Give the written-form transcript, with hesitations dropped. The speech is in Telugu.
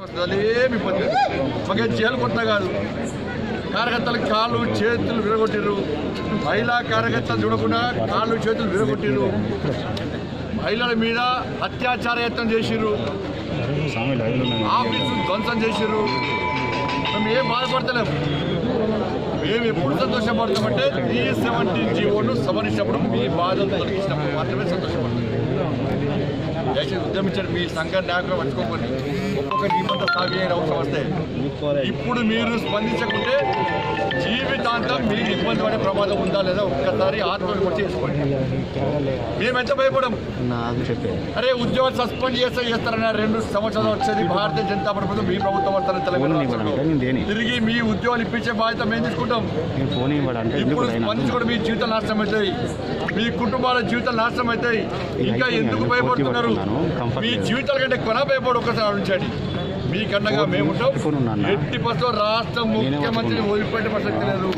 ఏమి ఇబ్బంది మాకే జైలు కొట్టగా కాదు. కార్యకర్తలు కాళ్ళు చేతులు విరగొట్టిరు. మహిళా కార్యకర్తలు చూడకుండా కాళ్ళు చేతులు విరగొట్టిరు. మహిళల మీద అత్యాచార యత్నం చేసిర్రు. ఆఫీసు ధ్వంసం చేసిర్రు. మేము ఏం బాధపడతలేము. మేము ఎప్పుడు సంతోషపడతామంటే 317 జీవోను సవరించినప్పుడు మీ బాధలు తొలగించినప్పుడు మాత్రమే సంతోషపడతాం. దయచేసి ఉద్యమించండి. మీ సంఘ నాయకులు పట్టుకోకండి. ఒక్కొక్కటి ఇబ్బంది సాగు అయిన అవసరం వస్తే ఇప్పుడు మీరు స్పందించకుంటే జీవితాంతం మీకు ఇబ్బంది పడే ప్రమాదం ఉందా లేదా ఒక్కసారి ఆత్మవిమర్శ చేసుకోండి. మేమెంత భయపడం. అరే ఉద్యోగాలు సస్పెండ్ చేస్తారని 2 సంవత్సరాలు వచ్చేది భారతీయ జనతా ప్రభుత్వం మీ ప్రభుత్వం వస్తారని తెలంగాణ తిరిగి మీ ఉద్యోగాలు ఇప్పించే బాధ్యత మేము తీసుకుంటాం. ఇప్పుడు స్పందించుకోవడం మీ జీవితాలు నాశనం అవుతాయి. మీ కుటుంబాల జీవితాలు నాశనం అవుతాయి. ఇంకా ఎందుకు భయపడుతున్నారు? మీ జీవితాల కంటే కొన భయపడి ఒక్కసారి ఆలోచించండి. మీకన్నగా మేము ఉంటాం. 80% రాష్ట్ర ముఖ్యమంత్రిని వదిలిపెట్టే ప్రసక్తి లేదు.